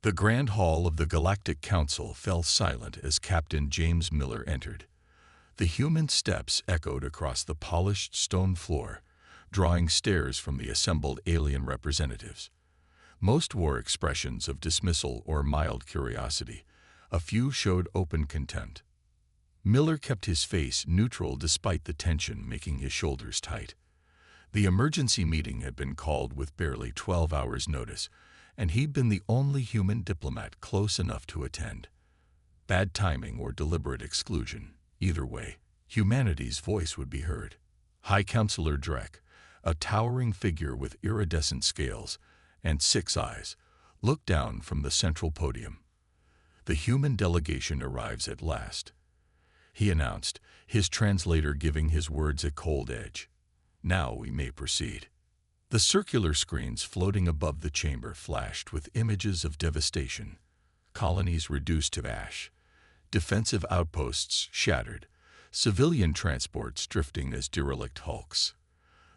The Grand Hall of the Galactic Council fell silent as Captain James Miller entered. The human steps echoed across the polished stone floor, drawing stares from the assembled alien representatives. Most wore expressions of dismissal or mild curiosity. A few showed open contempt. Miller kept his face neutral despite the tension making his shoulders tight. The emergency meeting had been called with barely 12 hours' notice, and he'd been the only human diplomat close enough to attend. Bad timing or deliberate exclusion, either way, humanity's voice would be heard. High Counselor Drek, a towering figure with iridescent scales and 6 eyes, looked down from the central podium. The human delegation arrives at last, he announced, his translator giving his words a cold edge. Now we may proceed. The circular screens floating above the chamber flashed with images of devastation. Colonies reduced to ash, defensive outposts shattered, civilian transports drifting as derelict hulks.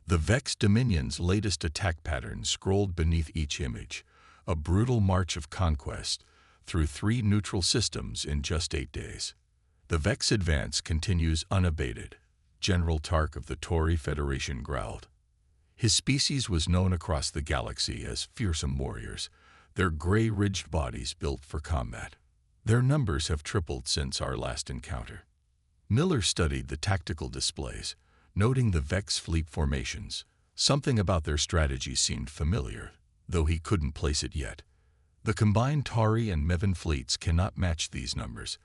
The Vex Dominion's latest attack pattern scrolled beneath each image, a brutal march of conquest through 3 neutral systems in just 8 days. The Vex advance continues unabated, General Tark of the Tory Federation growled. His species was known across the galaxy as fearsome warriors, their gray-ridged bodies built for combat. Their numbers have tripled since our last encounter. Miller studied the tactical displays, noting the Vex fleet formations. Something about their strategy seemed familiar, though he couldn't place it yet. The combined Tauri and Mevan fleets cannot match these numbers,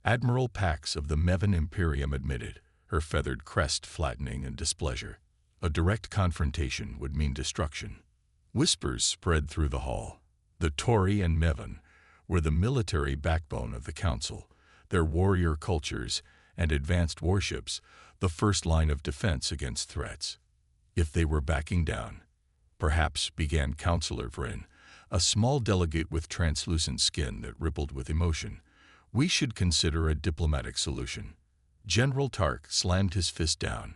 Admiral Pax of the Mevan Imperium admitted, her feathered crest flattening in displeasure. A direct confrontation would mean destruction. Whispers spread through the hall. The Tauri and Mevan were the military backbone of the Council, their warrior cultures and advanced warships the first line of defense against threats. If they were backing down, perhaps, began Counselor Vryn, a small delegate with translucent skin that rippled with emotion, we should consider a diplomatic solution. General Tark slammed his fist down.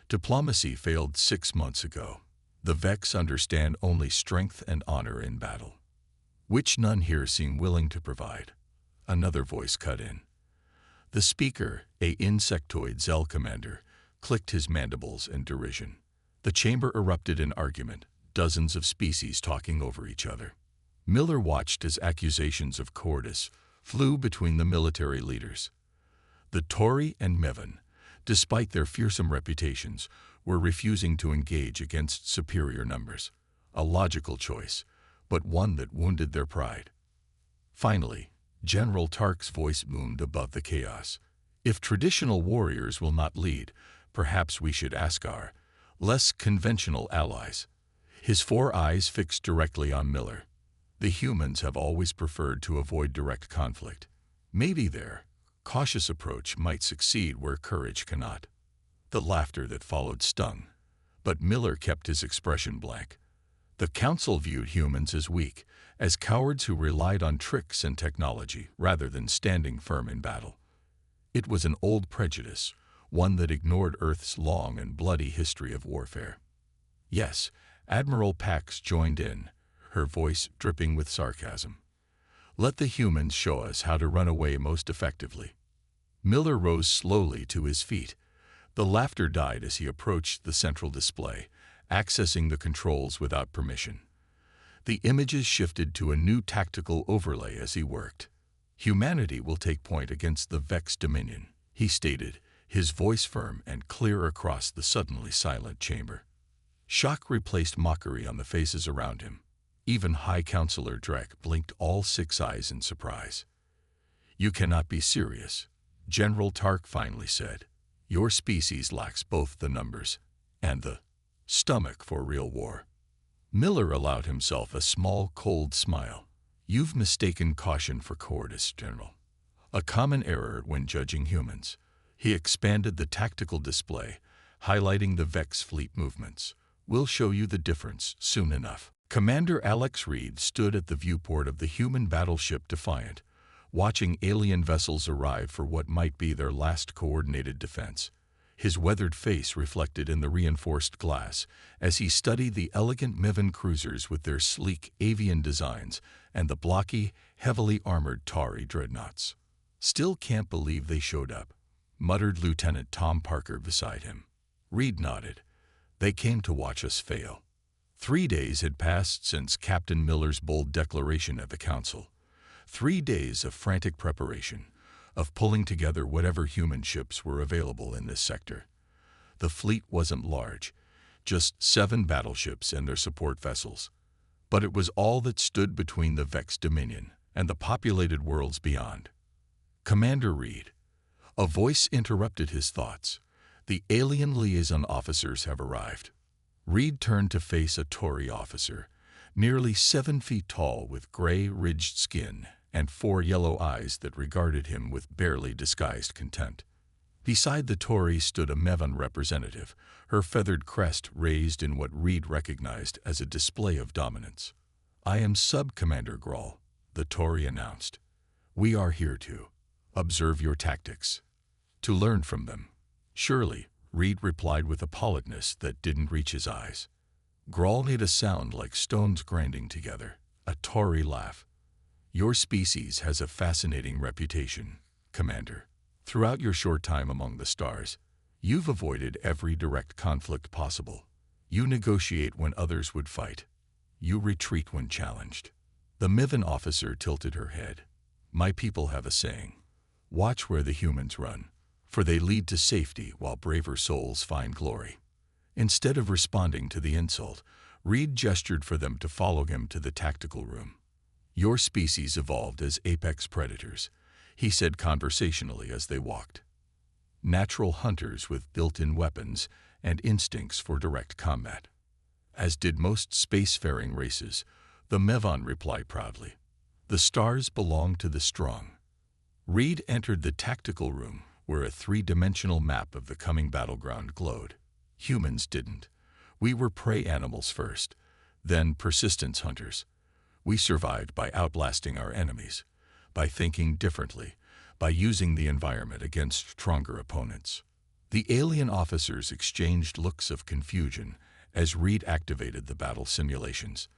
Diplomacy failed 6 months ago. The Vex understand only strength and honor in battle, which none here seem willing to provide. Another voice cut in. The speaker, a insectoid Zell commander, clicked his mandibles in derision. The chamber erupted in argument, dozens of species talking over each other. Miller watched as accusations of cowardice flew between the military leaders. The Tauri and Mevan, despite their fearsome reputations, were refusing to engage against superior numbers. A logical choice, but one that wounded their pride. Finally, General Tark's voice boomed above the chaos. If traditional warriors will not lead, perhaps we should ask our less conventional allies. His 4 eyes fixed directly on Miller. The humans have always preferred to avoid direct conflict. Maybe their cautious approach might succeed where courage cannot. The laughter that followed stung, but Miller kept his expression blank. The Council viewed humans as weak, as cowards who relied on tricks and technology rather than standing firm in battle. It was an old prejudice, one that ignored Earth's long and bloody history of warfare. Yes, Admiral Pax joined in, her voice dripping with sarcasm. Let the humans show us how to run away most effectively. Miller rose slowly to his feet. The laughter died as he approached the central display, accessing the controls without permission. The images shifted to a new tactical overlay as he worked. Humanity will take point against the Vex Dominion, he stated, his voice firm and clear across the suddenly silent chamber. Shock replaced mockery on the faces around him. Even High Counselor Drek blinked all 6 eyes in surprise. You cannot be serious, General Tark finally said. Your species lacks both the numbers and the stomach for real war. Miller allowed himself a small, cold smile. You've mistaken caution for cowardice, General. A common error when judging humans. He expanded the tactical display, highlighting the Vex fleet movements. We'll show you the difference soon enough. Commander Alex Reed stood at the viewport of the human battleship Defiant, watching alien vessels arrive for what might be their last coordinated defense. his weathered face reflected in the reinforced glass as he studied the elegant Mivan cruisers with their sleek avian designs and the blocky, heavily armored Tauri dreadnoughts. "Still can't believe they showed up," muttered Lieutenant Tom Parker beside him. Reed nodded. "They came to watch us fail." 3 days had passed since Captain Miller's bold declaration at the council. 3 days of frantic preparation, of pulling together whatever human ships were available in this sector. The fleet wasn't large, just 7 battleships and their support vessels. But it was all that stood between the Vex Dominion and the populated worlds beyond. "Commander Reed," a voice interrupted his thoughts. "The alien liaison officers have arrived." Reed turned to face a Tory officer, nearly 7 feet tall with gray, ridged skin and 4 yellow eyes that regarded him with barely disguised contempt. Beside the Tory stood a Mevan representative, her feathered crest raised in what Reed recognized as a display of dominance. "I am Sub-Commander Grawl," the Tory announced. "We are here to observe your tactics, to learn from them." "Surely," Reed replied with a politeness that didn't reach his eyes. Grawl made a sound like stones grinding together, a Tory laugh. "Your species has a fascinating reputation, Commander. Throughout your short time among the stars, you've avoided every direct conflict possible. You negotiate when others would fight. You retreat when challenged." The Mivan officer tilted her head. "My people have a saying: watch where the humans run, for they lead to safety while braver souls find glory." Instead of responding to the insult, Reed gestured for them to follow him to the tactical room. "Your species evolved as apex predators," he said conversationally as they walked. "Natural hunters with built-in weapons and instincts for direct combat. As did most spacefaring races," the Mevan replied proudly. "The stars belong to the strong." Reed entered the tactical room where a 3-dimensional map of the coming battleground glowed. "Humans didn't. We were prey animals first, then persistence hunters. We survived by outlasting our enemies, by thinking differently, by using the environment against stronger opponents." The alien officers exchanged looks of confusion as Reed activated the battle simulations.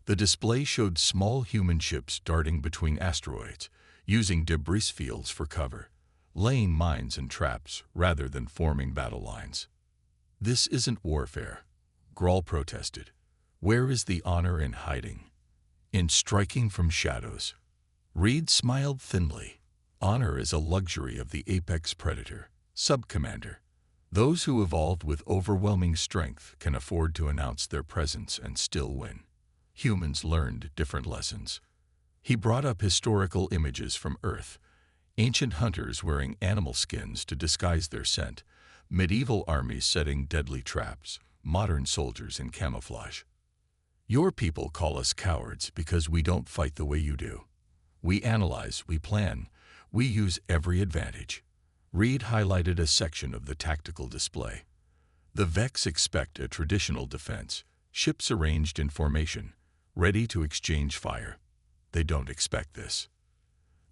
The display showed small human ships darting between asteroids, using debris fields for cover, laying mines and traps rather than forming battle lines. "This isn't warfare," Grawl protested. "Where is the honor in hiding? In striking from shadows?" Reed smiled thinly. "Honor is a luxury of the apex predator, Sub-Commander. Those who evolved with overwhelming strength can afford to announce their presence and still win. Humans learned different lessons." He brought up historical images from Earth: ancient hunters wearing animal skins to disguise their scent, medieval armies setting deadly traps, modern soldiers in camouflage. "Your people call us cowards because we don't fight the way you do. We analyze, we plan, we use every advantage." Reed highlighted a section of the tactical display. "The Vex expect a traditional defense, ships arranged in formation, ready to exchange fire. They don't expect this."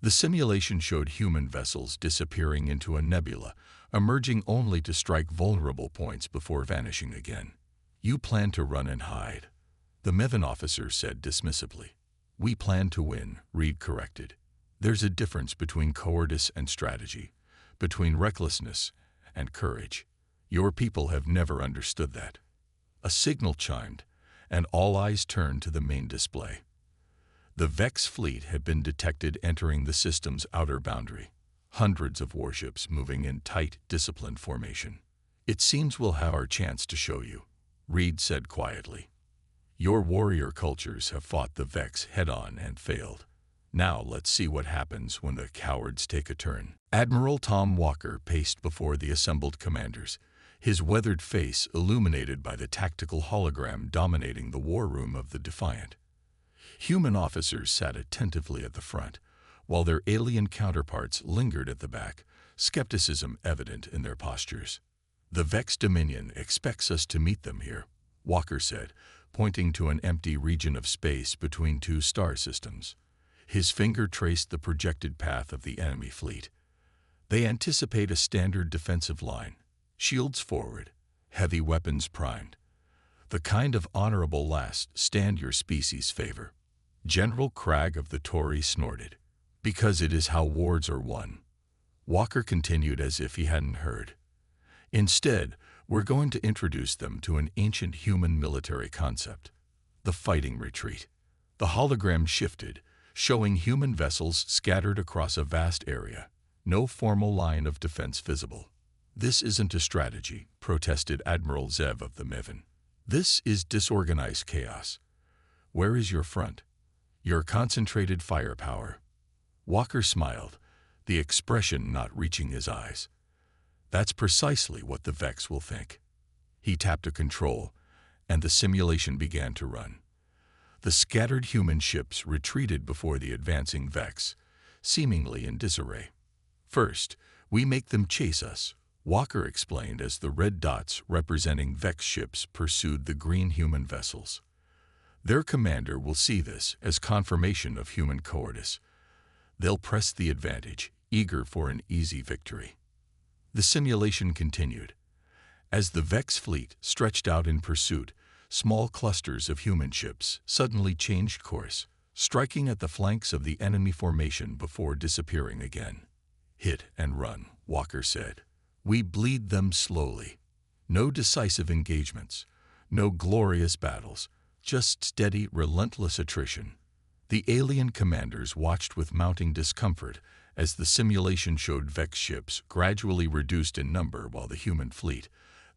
The simulation showed human vessels disappearing into a nebula, emerging only to strike vulnerable points before vanishing again. "You plan to run and hide," the Mevan officer said dismissively. "We plan to win," Reed corrected. "There's a difference between cowardice and strategy, between recklessness and courage. Your people have never understood that." A signal chimed, and all eyes turned to the main display. The Vex fleet had been detected entering the system's outer boundary, hundreds of warships moving in tight, disciplined formation. "It seems we'll have our chance to show you," Reed said quietly. "Your warrior cultures have fought the Vex head-on and failed. Now let's see what happens when the cowards take a turn." Admiral Tom Walker paced before the assembled commanders, his weathered face illuminated by the tactical hologram dominating the war room of the Defiant. Human officers sat attentively at the front, while their alien counterparts lingered at the back, skepticism evident in their postures. "The Vex Dominion expects us to meet them here," Walker said, pointing to an empty region of space between 2 star systems. His finger traced the projected path of the enemy fleet. "They anticipate a standard defensive line, shields forward, heavy weapons primed. The kind of honorable last stand your species' favor. General Cragg of the Tory snorted. Because it is how wars are won. Walker continued as if he hadn't heard. Instead, we're going to introduce them to an ancient human military concept, the fighting retreat. The hologram shifted, showing human vessels scattered across a vast area, no formal line of defense visible. This isn't a strategy, protested Admiral Zev of the Mivan. This is disorganized chaos. Where is your front? Your concentrated firepower. Walker smiled, the expression not reaching his eyes. That's precisely what the Vex will think. He tapped a control, and the simulation began to run. The scattered human ships retreated before the advancing Vex, seemingly in disarray. First, we make them chase us, Walker explained as the red dots representing Vex ships pursued the green human vessels. Their commander will see this as confirmation of human cowardice. They'll press the advantage, eager for an easy victory. The simulation continued. As the Vex fleet stretched out in pursuit, small clusters of human ships suddenly changed course, striking at the flanks of the enemy formation before disappearing again. Hit and run, Walker said. We bleed them slowly. No decisive engagements, no glorious battles, just steady, relentless attrition. The alien commanders watched with mounting discomfort as the simulation showed Vex ships gradually reduced in number while the human fleet,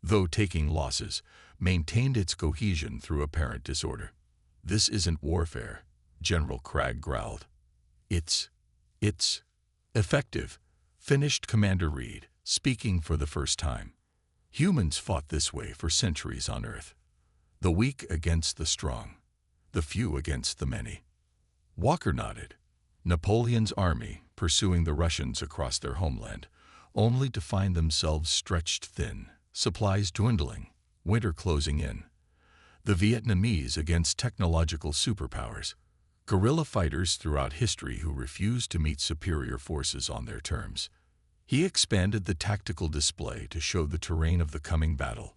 though taking losses, maintained its cohesion through apparent disorder. This isn't warfare, General Cragg growled. It's effective, finished Commander Reed, speaking for the first time. Humans fought this way for centuries on Earth. The weak against the strong, the few against the many. Walker nodded. Napoleon's army pursuing the Russians across their homeland, only to find themselves stretched thin, supplies dwindling, winter closing in. The Vietnamese against technological superpowers, guerrilla fighters throughout history who refused to meet superior forces on their terms. He expanded the tactical display to show the terrain of the coming battle,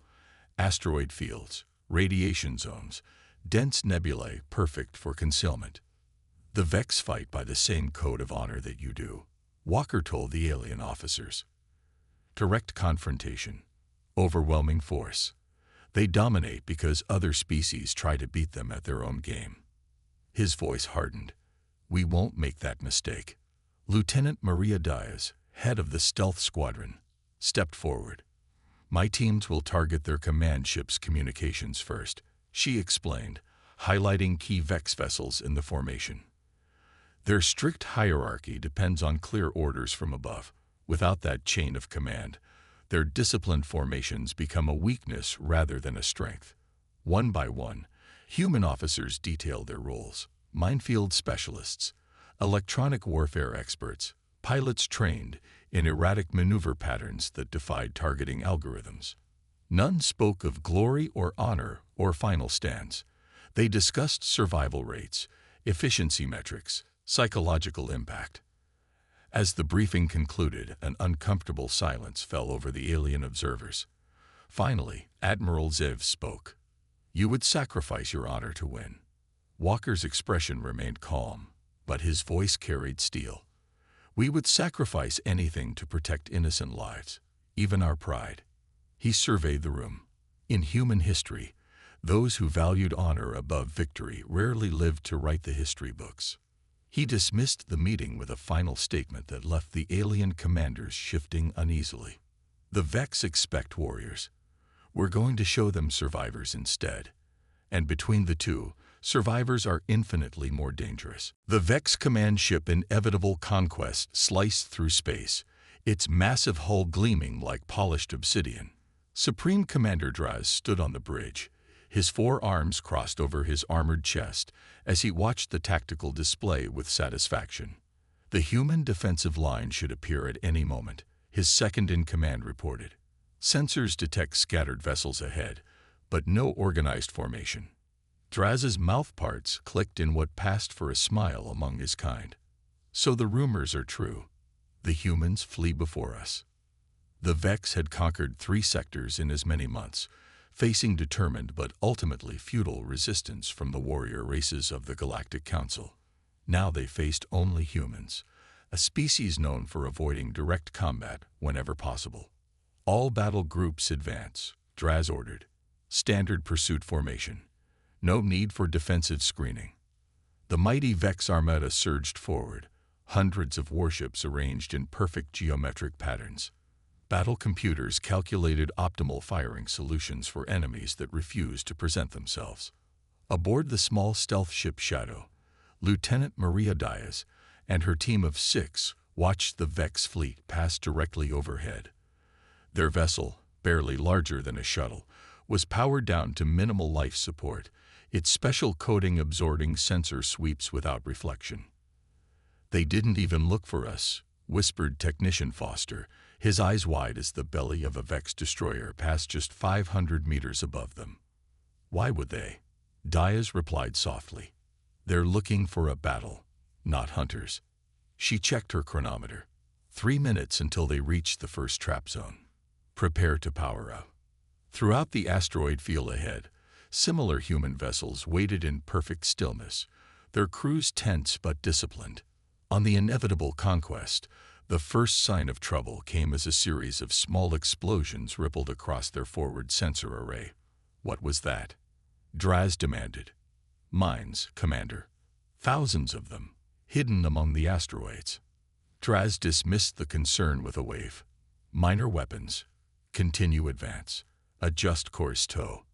asteroid fields, radiation zones, dense nebulae perfect for concealment. The Vex fight by the same code of honor that you do, Walker told the alien officers. Direct confrontation, overwhelming force. They dominate because other species try to beat them at their own game. His voice hardened. We won't make that mistake. Lieutenant Maria Diaz, head of the stealth squadron, stepped forward. My teams will target their command ship's communications first, she explained, highlighting key Vex vessels in the formation. Their strict hierarchy depends on clear orders from above. Without that chain of command, their disciplined formations become a weakness rather than a strength. One by one, human officers detail their roles: minefield specialists, electronic warfare experts, pilots trained in erratic maneuver patterns that defied targeting algorithms. None spoke of glory or honor or final stands. They discussed survival rates, efficiency metrics, psychological impact. As the briefing concluded, an uncomfortable silence fell over the alien observers. Finally, Admiral Zev spoke. You would sacrifice your honor to win. Walker's expression remained calm, but his voice carried steel. We would sacrifice anything to protect innocent lives, even our pride. He surveyed the room. In human history, those who valued honor above victory rarely lived to write the history books. He dismissed the meeting with a final statement that left the alien commanders shifting uneasily. The Vex expect warriors. We're going to show them survivors instead. And between the two, survivors are infinitely more dangerous. The Vex command ship Inevitable Conquest sliced through space, its massive hull gleaming like polished obsidian. Supreme Commander Draz stood on the bridge, his four arms crossed over his armored chest as he watched the tactical display with satisfaction. The human defensive line should appear at any moment, his second-in-command reported. Sensors detect scattered vessels ahead, but no organized formation. Draz's mouthparts clicked in what passed for a smile among his kind. So the rumors are true. The humans flee before us. The Vex had conquered 3 sectors in as many months, facing determined but ultimately futile resistance from the warrior races of the Galactic Council. Now they faced only humans, a species known for avoiding direct combat whenever possible. All battle groups advance, Draz ordered. Standard pursuit formation. No need for defensive screening. The mighty Vex armada surged forward, hundreds of warships arranged in perfect geometric patterns. Battle computers calculated optimal firing solutions for enemies that refused to present themselves. Aboard the small stealth ship Shadow, Lieutenant Maria Diaz and her team of 6 watched the Vex fleet pass directly overhead. Their vessel, barely larger than a shuttle, was powered down to minimal life support, its special coating absorbing sensor sweeps without reflection. "They didn't even look for us," whispered Technician Foster, his eyes wide as the belly of a Vex destroyer passed just 500 meters above them. "Why would they?" Diaz replied softly. "They're looking for a battle, not hunters." She checked her chronometer. 3 minutes until they reached the first trap zone. Prepare to power up. Throughout the asteroid field ahead, similar human vessels waited in perfect stillness, their crews tense but disciplined. On the inevitable conquest, the first sign of trouble came as a series of small explosions rippled across their forward sensor array. "What was that?" Draz demanded. "Mines, Commander. Thousands of them, hidden among the asteroids." Draz dismissed the concern with a wave. "Minor weapons. Continue advance. Adjust course tow."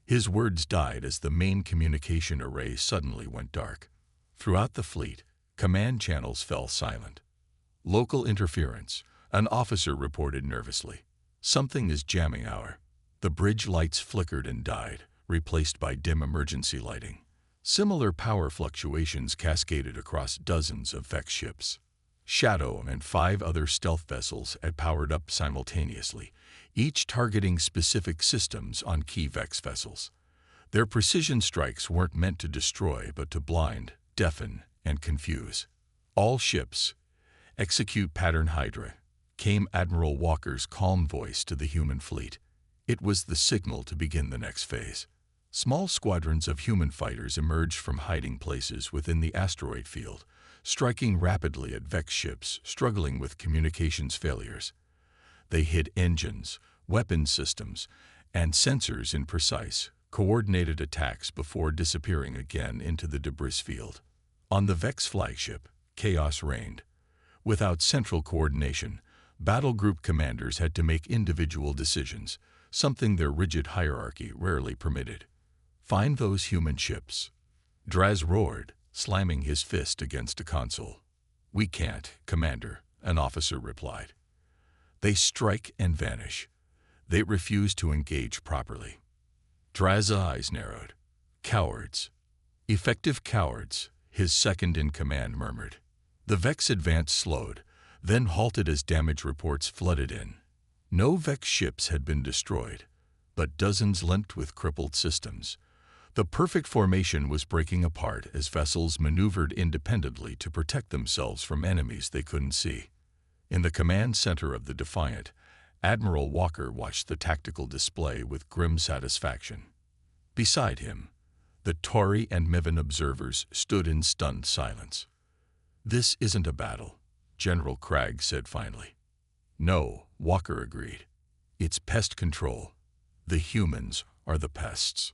His words died as the main communication array suddenly went dark. Throughout the fleet, command channels fell silent. "Local interference," an officer reported nervously. "Something is jamming our." The bridge lights flickered and died, replaced by dim emergency lighting. Similar power fluctuations cascaded across dozens of Vex ships. Shadow and 5 other stealth vessels had powered up simultaneously, each targeting specific systems on key Vex vessels. Their precision strikes weren't meant to destroy but to blind, deafen, and confuse. "All ships, execute pattern Hydra," came Admiral Walker's calm voice to the human fleet. It was the signal to begin the next phase. Small squadrons of human fighters emerged from hiding places within the asteroid field, striking rapidly at Vex ships struggling with communications failures. They hit engines, weapon systems, and sensors in precise, coordinated attacks before disappearing again into the debris field. On the Vex flagship, chaos reigned. Without central coordination, battle group commanders had to make individual decisions, something their rigid hierarchy rarely permitted. "Find those human ships," Draz roared, slamming his fist against a console. "We can't, Commander," an officer replied. "They strike and vanish. They refuse to engage properly." Draz's eyes narrowed. "Cowards. Effective cowards," his second-in-command murmured. The Vex advance slowed, then halted as damage reports flooded in. No Vex ships had been destroyed, but dozens linked with crippled systems. The perfect formation was breaking apart as vessels maneuvered independently to protect themselves from enemies they couldn't see. In the command center of the Defiant, Admiral Walker watched the tactical display with grim satisfaction. Beside him, the Tauri and Mivan observers stood in stunned silence. "This isn't a battle," General Cragg said finally. "No," Walker agreed. "It's pest control. The humans are the pests."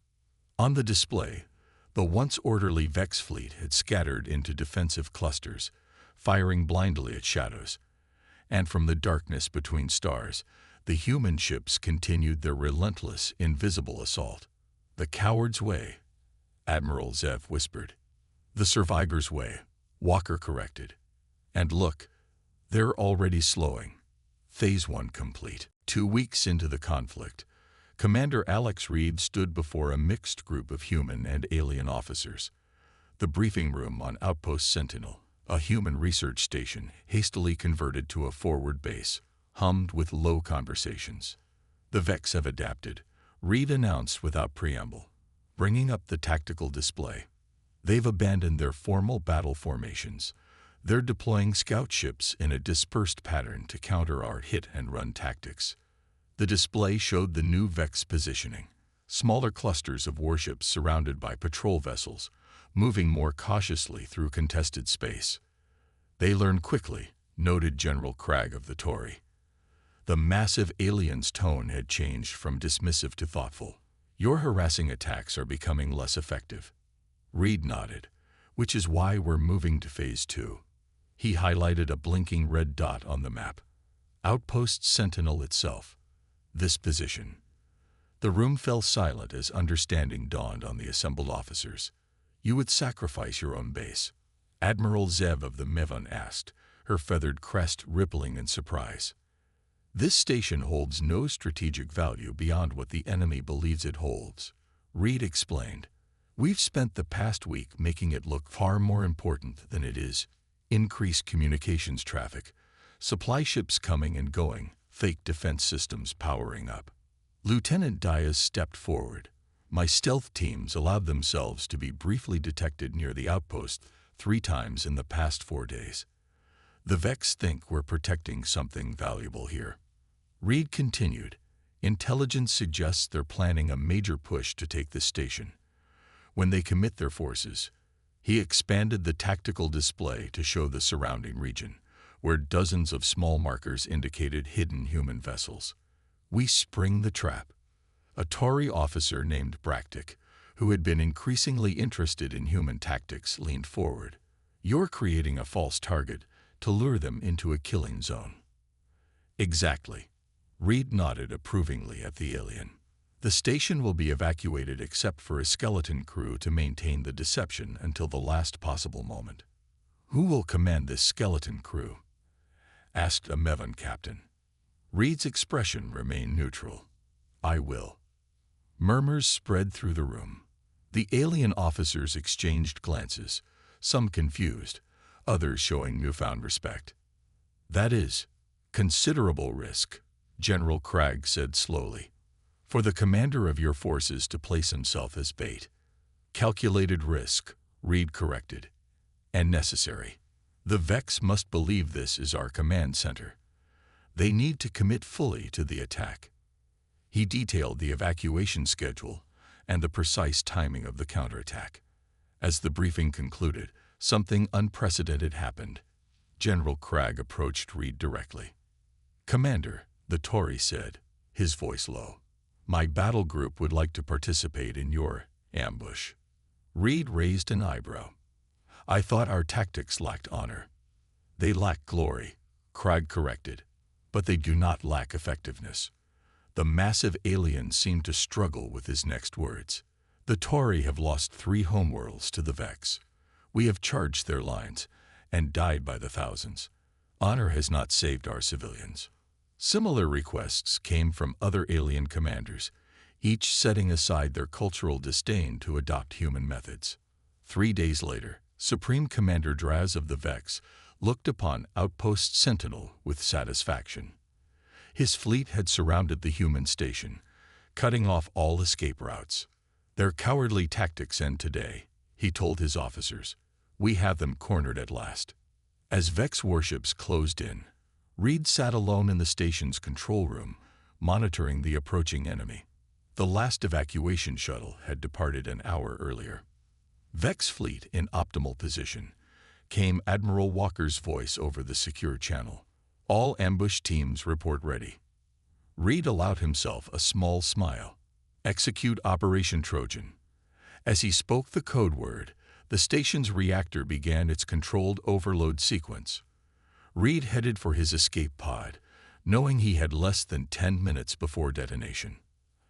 On the display, the once orderly Vex fleet had scattered into defensive clusters, firing blindly at shadows. And from the darkness between stars, the human ships continued their relentless, invisible assault. "The coward's way," Admiral Zev whispered. "The survivor's way," Walker corrected. "And look, they're already slowing." Phase 1 complete. 2 weeks into the conflict, Commander Alex Reed stood before a mixed group of human and alien officers. The briefing room on Outpost Sentinel, a human research station hastily converted to a forward base, hummed with low conversations. "The Vex have adapted," Reed announced without preamble, bringing up the tactical display. "They've abandoned their formal battle formations. They're deploying scout ships in a dispersed pattern to counter our hit-and-run tactics. The display showed the new Vex positioning. Smaller clusters of warships surrounded by patrol vessels, moving more cautiously through contested space. They learn quickly, noted General Cragg of the Tory. The massive alien's tone had changed from dismissive to thoughtful. Your harassing attacks are becoming less effective. Reed nodded, which is why we're moving to Phase 2. He highlighted a blinking red dot on the map. Outpost Sentinel itself. This position. The room fell silent as understanding dawned on the assembled officers. You would sacrifice your own base? Admiral Zev of the Mevon asked, her feathered crest rippling in surprise. This station holds no strategic value beyond what the enemy believes it holds, Reed explained. We've spent the past week making it look far more important than it is. Increased communications traffic, supply ships coming and going, fake defense systems powering up. Lieutenant Diaz stepped forward. My stealth teams allowed themselves to be briefly detected near the outpost 3 times in the past 4 days. The Vex think we're protecting something valuable here. Reed continued. Intelligence suggests they're planning a major push to take this station. When they commit their forces, he expanded the tactical display to show the surrounding region, where dozens of small markers indicated hidden human vessels. We spring the trap. A Tory officer named Bractic, who had been increasingly interested in human tactics, leaned forward. You're creating a false target to lure them into a killing zone. Exactly. Reed nodded approvingly at the alien. The station will be evacuated except for a skeleton crew to maintain the deception until the last possible moment. Who will command this skeleton crew? Asked a Mevon captain. Reed's expression remained neutral. I will. Murmurs spread through the room. The alien officers exchanged glances, some confused, others showing newfound respect. That is considerable risk, General Cragg said slowly. For the commander of your forces to place himself as bait. Calculated risk, Reed corrected. And necessary. The Vex must believe this is our command center. They need to commit fully to the attack. He detailed the evacuation schedule and the precise timing of the counterattack. As the briefing concluded, something unprecedented happened. General Cragg approached Reed directly. Commander, the Tory said, his voice low. My battle group would like to participate in your ambush. Reed raised an eyebrow. I thought our tactics lacked honor. They lack glory, Cragg corrected, but they do not lack effectiveness. The massive alien seemed to struggle with his next words. The Tory have lost 3 homeworlds to the Vex. We have charged their lines and died by the thousands. Honor has not saved our civilians. Similar requests came from other alien commanders, each setting aside their cultural disdain to adopt human methods. 3 days later, Supreme Commander Draz of the Vex looked upon Outpost Sentinel with satisfaction. His fleet had surrounded the human station, cutting off all escape routes. Their cowardly tactics end today, he told his officers. We have them cornered at last. As Vex warships closed in, Reed sat alone in the station's control room, monitoring the approaching enemy. The last evacuation shuttle had departed an hour earlier. Vex fleet in optimal position, came Admiral Walker's voice over the secure channel. All ambush teams report ready. Reed allowed himself a small smile. Execute Operation Trojan. As he spoke the code word, the station's reactor began its controlled overload sequence. Reed headed for his escape pod, knowing he had less than 10 minutes before detonation.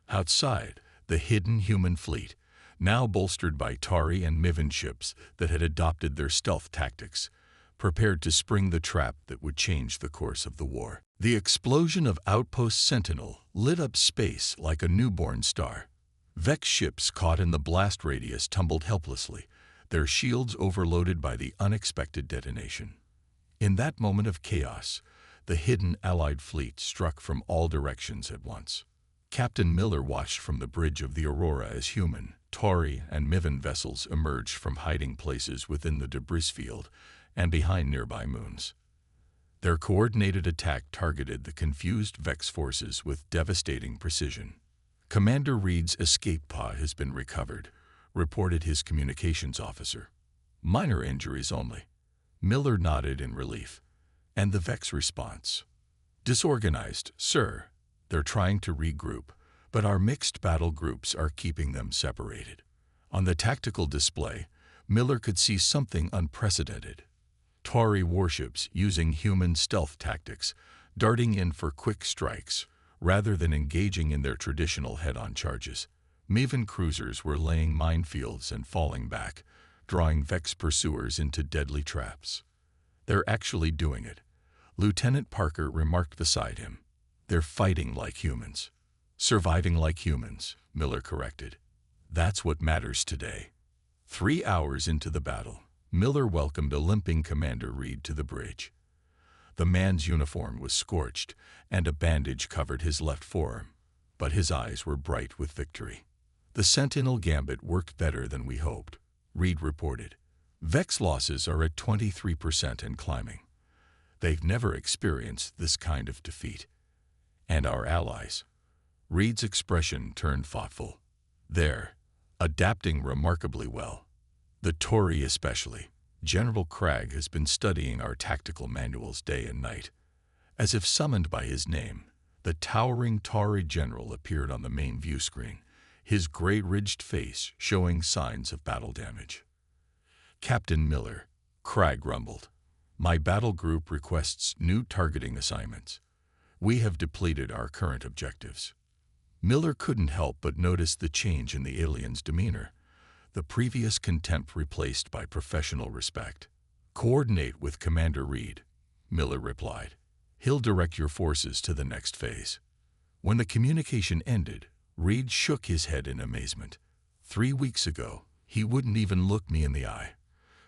Outside, the hidden human fleet, now bolstered by Tari and Mivin ships that had adopted their stealth tactics, prepared to spring the trap that would change the course of the war. The explosion of Outpost Sentinel lit up space like a newborn star. Vex ships caught in the blast radius tumbled helplessly, their shields overloaded by the unexpected detonation. In that moment of chaos, the hidden Allied fleet struck from all directions at once. Captain Miller watched from the bridge of the Aurora as human, Tory, and Mivin vessels emerged from hiding places within the debris field and behind nearby moons. Their coordinated attack targeted the confused Vex forces with devastating precision. Commander Reed's escape pod has been recovered, reported his communications officer. Minor injuries only. Miller nodded in relief. And the Vex response? Disorganized, sir. They're trying to regroup, but our mixed battle groups are keeping them separated. On the tactical display, Miller could see something unprecedented. Tauri warships using human stealth tactics, darting in for quick strikes, rather than engaging in their traditional head-on charges. Maven cruisers were laying minefields and falling back, drawing Vex pursuers into deadly traps. They're actually doing it, Lieutenant Parker remarked beside him. They're fighting like humans. Surviving like humans, Miller corrected. That's what matters today. 3 hours into the battle, Miller welcomed a limping Commander Reed to the bridge. The man's uniform was scorched, and a bandage covered his left forearm, but his eyes were bright with victory. The Sentinel Gambit worked better than we hoped, Reed reported. Vex losses are at 23% and climbing. They've never experienced this kind of defeat. And our allies. Reed's expression turned thoughtful. They're adapting remarkably well. The Tauri especially. General Cragg has been studying our tactical manuals day and night. As if summoned by his name, the towering Tauri general appeared on the main view screen, his gray-ridged face showing signs of battle damage. Captain Miller, Cragg rumbled. My battle group requests new targeting assignments. We have depleted our current objectives. Miller couldn't help but notice the change in the alien's demeanor. The previous contempt replaced by professional respect. Coordinate with Commander Reed, Miller replied. He'll direct your forces to the next phase. When the communication ended, Reed shook his head in amazement. 3 weeks ago, he wouldn't even look me in the eye.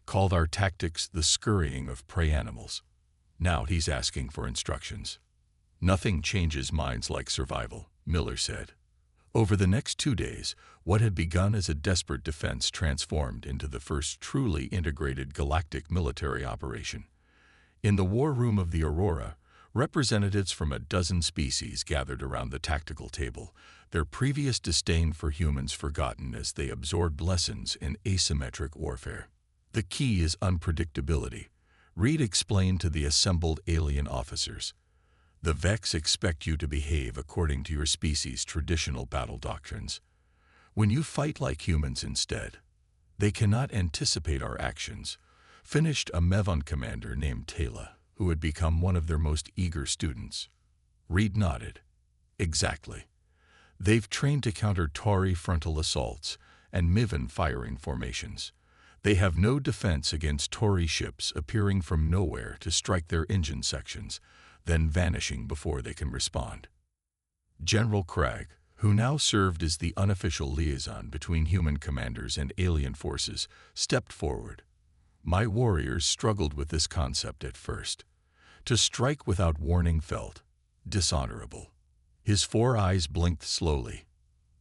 Called our tactics the scurrying of prey animals. Now he's asking for instructions. Nothing changes minds like survival, Miller said. Over the next 2 days, what had begun as a desperate defense transformed into the first truly integrated galactic military operation. In the war room of the Aurora, representatives from a dozen species gathered around the tactical table, their previous disdain for humans forgotten as they absorbed lessons in asymmetric warfare. The key is unpredictability, Reed explained to the assembled alien officers. The Vex expect you to behave according to your species' traditional battle doctrines. When you fight like humans instead, they cannot anticipate our actions, finished a Mevon commander named Taylor, who had become one of their most eager students. Reed nodded. Exactly. They've trained to counter Tauri frontal assaults and Mivin firing formations. They have no defense against Tauri ships appearing from nowhere to strike their engine sections, then vanishing before they can respond. General Cragg, who now served as the unofficial liaison between human commanders and alien forces, stepped forward. My warriors struggled with this concept at first. To strike without warning felt dishonorable. His 4 eyes blinked slowly.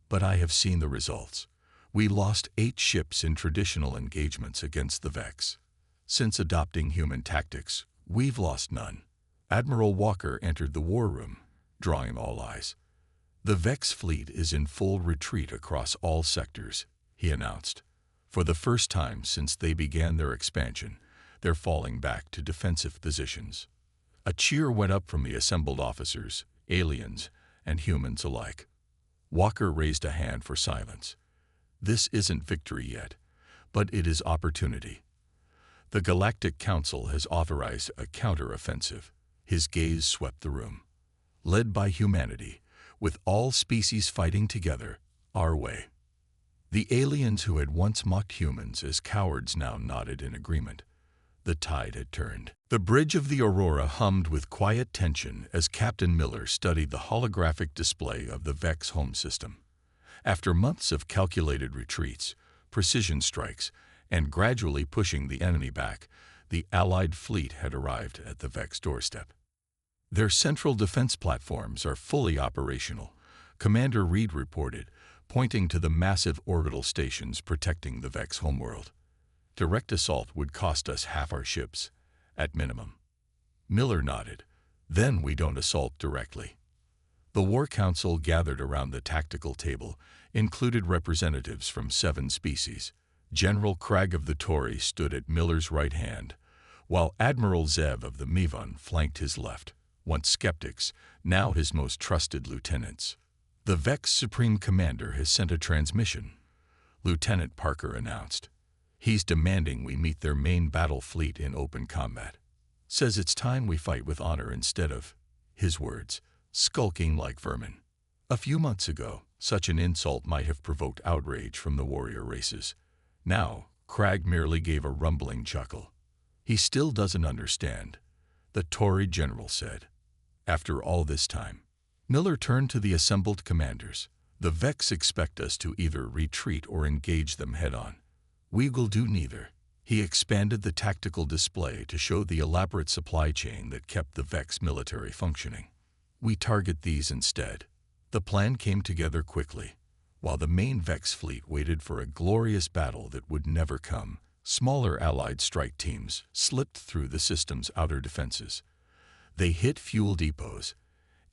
But I have seen the results. We lost 8 ships in traditional engagements against the Vex. Since adopting human tactics, we've lost none. Admiral Walker entered the war room, drawing all eyes. The Vex fleet is in full retreat across all sectors, he announced. For the first time since they began their expansion, they're falling back to defensive positions. A cheer went up from the assembled officers, aliens, and humans alike. Walker raised a hand for silence. This isn't victory yet, but it is opportunity. The Galactic Council has authorized a counter-offensive. His gaze swept the room. Led by humanity, with all species fighting together, our way. The aliens who had once mocked humans as cowards now nodded in agreement. The tide had turned. The bridge of the Aurora hummed with quiet tension as Captain Miller studied the holographic display of the Vex home system. After months of calculated retreats, precision strikes, and gradually pushing the enemy back, the Allied fleet had arrived at the Vex doorstep. Their central defense platforms are fully operational, Commander Reed reported, pointing to the massive orbital stations protecting the Vex homeworld. Direct assault would cost us half our ships, at minimum. Miller nodded. Then we don't assault directly. The War Council gathered around the tactical table, included representatives from 7 species. General Cragg of the Tory stood at Miller's right hand, while Admiral Zev of the Mivon flanked his left, once skeptics, now his most trusted lieutenants. The Vex Supreme Commander has sent a transmission, Lieutenant Parker announced. He's demanding we meet their main battle fleet in open combat. Says it's time we fight with honor instead of, his words, skulking like vermin. A few months ago, such an insult might have provoked outrage from the warrior races. Now, Cragg merely gave a rumbling chuckle. He still doesn't understand, the Tory general said. After all this time, Miller turned to the assembled commanders. The Vex expect us to either retreat or engage them head-on. We will do neither. He expanded the tactical display to show the elaborate supply chain that kept the Vex military functioning. We target these instead. The plan came together quickly. While the main Vex fleet waited for a glorious battle that would never come, smaller Allied strike teams slipped through the system's outer defenses. They hit fuel depots,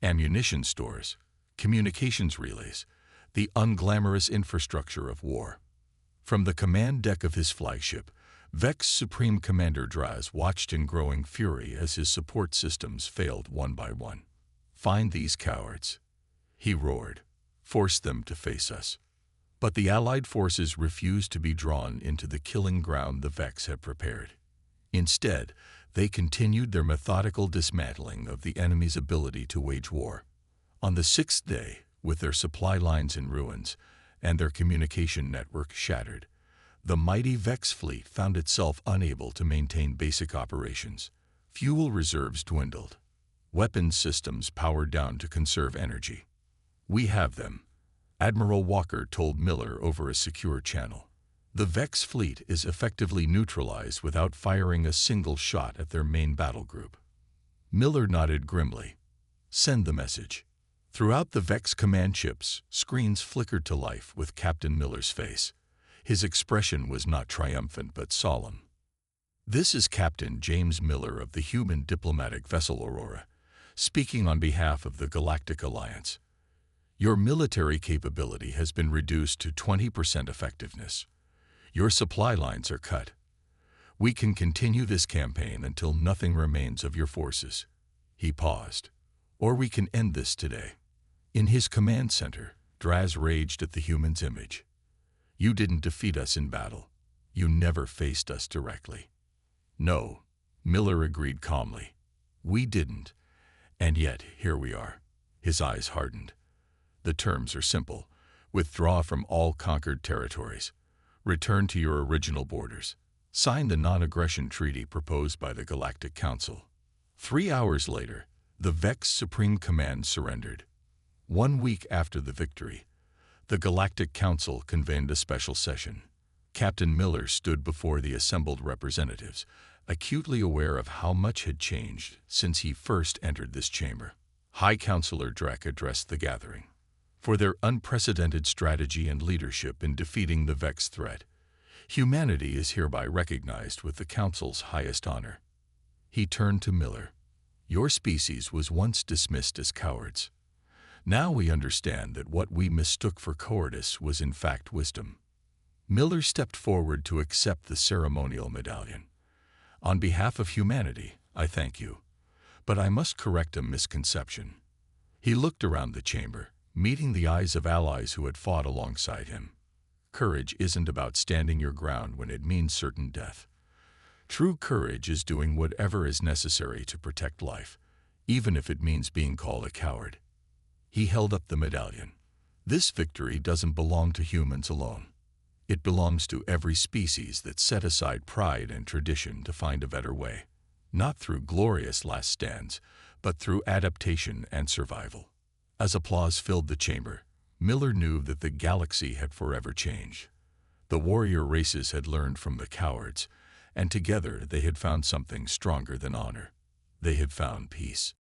ammunition stores, communications relays, the unglamorous infrastructure of war. From the command deck of his flagship, Vex Supreme Commander Draz watched in growing fury as his support systems failed one by one. "Find these cowards," he roared. "Force them to face us." But the Allied forces refused to be drawn into the killing ground the Vex had prepared. Instead, they continued their methodical dismantling of the enemy's ability to wage war. On the 6th day, with their supply lines in ruins and their communication network shattered, the mighty Vex fleet found itself unable to maintain basic operations. Fuel reserves dwindled. Weapons systems powered down to conserve energy. "We have them," Admiral Walker told Miller over a secure channel. "The Vex fleet is effectively neutralized without firing a single shot at their main battle group." Miller nodded grimly. "Send the message." Throughout the Vex command ships, screens flickered to life with Captain Miller's face. His expression was not triumphant but solemn. "This is Captain James Miller of the human diplomatic vessel Aurora, speaking on behalf of the Galactic Alliance. Your military capability has been reduced to 20% effectiveness. Your supply lines are cut. We can continue this campaign until nothing remains of your forces." He paused. "Or we can end this today." In his command center, Draz raged at the human's image. "You didn't defeat us in battle. You never faced us directly." "No," Miller agreed calmly. "We didn't. And yet, here we are." His eyes hardened. "The terms are simple. Withdraw from all conquered territories. Return to your original borders. Sign the non-aggression treaty proposed by the Galactic Council." 3 hours later, the Vex Supreme Command surrendered. 1 week after the victory, the Galactic Council convened a special session. Captain Miller stood before the assembled representatives, acutely aware of how much had changed since he first entered this chamber. High Counselor Drek addressed the gathering. For their unprecedented strategy and leadership in defeating the Vex threat, humanity is hereby recognized with the Council's highest honor. He turned to Miller. "Your species was once dismissed as cowards. Now we understand that what we mistook for cowardice was in fact wisdom." Miller stepped forward to accept the ceremonial medallion. "On behalf of humanity, I thank you. But I must correct a misconception." He looked around the chamber, meeting the eyes of allies who had fought alongside him. "Courage isn't about standing your ground when it means certain death. True courage is doing whatever is necessary to protect life, even if it means being called a coward." He held up the medallion. "This victory doesn't belong to humans alone. It belongs to every species that set aside pride and tradition to find a better way, not through glorious last stands, but through adaptation and survival." As applause filled the chamber, Miller knew that the galaxy had forever changed. The warrior races had learned from the cowards, and together they had found something stronger than honor. They had found peace.